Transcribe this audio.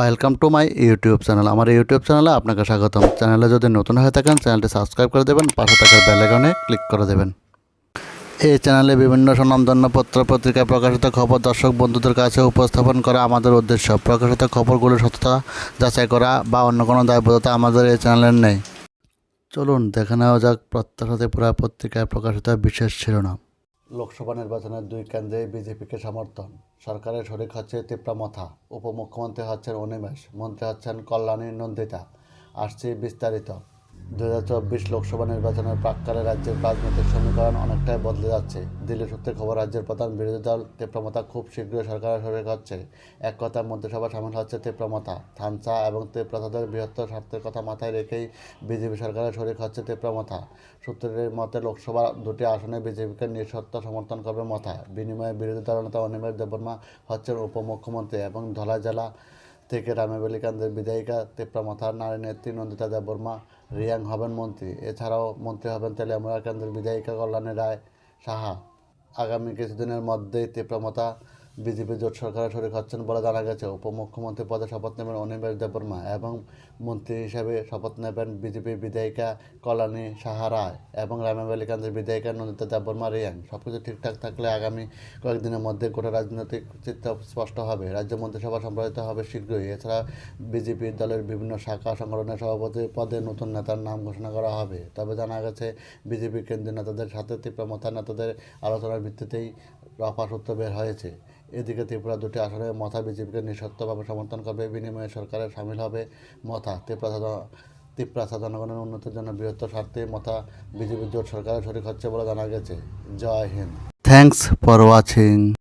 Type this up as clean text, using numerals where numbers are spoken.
Welcome to my YouTube channel. আমার YouTube চ্যানেলে আপনাকে স্বাগতম। চ্যানেলে যদি নতুন হয়ে থাকেন চ্যানেলটি সাবস্ক্রাইব করে দেবেন, পাশে থাকা বেল আইকনে ক্লিক করে দেবেন। এই চ্যানেলে বিভিন্ন স্বনামধন্য পত্র পত্রিকায় প্রকাশিত খবর দর্শক বন্ধুদের কাছে উপস্থাপন করা আমাদের উদ্দেশ্য। প্রকাশিত খবরগুলোর সত্যতা যাচাই করা বা অন্য কোনো দায়বদ্ধতা আমাদের এই চ্যানেলের নেই। চলুন দেখে নেওয়া যাক প্রত্যাশা ত্রিপুরা পত্রিকায় প্রকাশিত বিশেষ শিরোনাম। লোকসভা নির্বাচনের 2 কেন্দ্রে বিজেপিকে সমর্থন, সরকারের শরিক হচ্ছে তিপ্রামথা, উপমুখ্যমন্ত্রী হচ্ছেন অনিমেষ, মন্ত্রী হচ্ছেন কল্যাণী নন্দিতা। আসছে বিস্তারিত। 2024 লোকসভা নির্বাচনের প্রাক্কালে রাজ্যের রাজনৈতিক সমীকরণ অনেকটাই বদলে যাচ্ছে। দিল্লি সূত্রে খবর, রাজ্যের প্রধান বিরোধী দল তিপ্রামথা খুব শীঘ্রই সরকারের শরিক হচ্ছে। এক কথায় মন্ত্রিসভা সামিল হচ্ছে তিপ্রামথা। থানচা এবং তিপ্রাথাদের বৃহত্তর স্বার্থের কথা মাথায় রেখেই বিজেপি সরকারের শরিক হচ্ছে তিপ্রামথা। সূত্রের মতে লোকসভা 2টি আসনে বিজেপিকে নিঃশর্ত সমর্থন করবে মথা। বিনিময়ে বিরোধী দলনেতা অনিমেষ দেববর্মা হচ্ছেন উপমুখ্যমন্ত্রী এবং ধলাই জেলা থেকে রামেবেলি কেন্দ্রের বিধায়িকা তিপ্রামথার নারী নেত্রী নন্দিতা দেববর্মা রিয়াং হবেন মন্ত্রী। এছাড়াও মন্ত্রী হবেন তেলিয়ামুড়া কেন্দ্রের বিধায়িকা কল্যাণী রায় সাহা। আগামী কিছুদিনের মধ্যেই তিপ্রামথা বিজেপি জোট সরকারের শরিক হচ্ছেন বলে জানা গেছে। উপমুখ্যমন্ত্রী পদে শপথ নেবেন অনিমেষ দেববর্মা এবং মন্ত্রী হিসেবে শপথ নেবেন বিজেপির বিধায়িকা কল্যাণী সাহা রায় এবং রামেবেলি কেন্দ্রের বিধায়িকা নন্দিতা দেববর্মা রিয়াং। সবকিছু ঠিকঠাক থাকলে আগামী কয়েকদিনের মধ্যে গোটা রাজনৈতিক চিত্র স্পষ্ট হবে। রাজ্য মন্ত্রিসভা সম্পাদিত হবে শীঘ্রই। এছাড়া বিজেপি দলের বিভিন্ন শাখা সংগঠনের সভাপতি পদে নতুন নেতার নাম ঘোষণা করা হবে। তবে জানা গেছে বিজেপি কেন্দ্রীয় নেতাদের সাথে তিপ্রামথা নেতাদের আলোচনার ভিত্তিতেই রফা সূত্র বের হয়েছে। এদিকে ত্রিপুরা 2টি আসনে মথা বিজেপিকে নিঃশর্তভাবে সমর্থন করবে। বিনিময়ে সরকারে সামিল হবে মথা। তিপ্রাসা জনগণের উন্নতির জন্য বৃহত্তর স্বার্থে মথা বিজেপি জোট সরকারের শরিক হচ্ছে বলে জানা গেছে। জয় হিন্দ। Thanks for watching.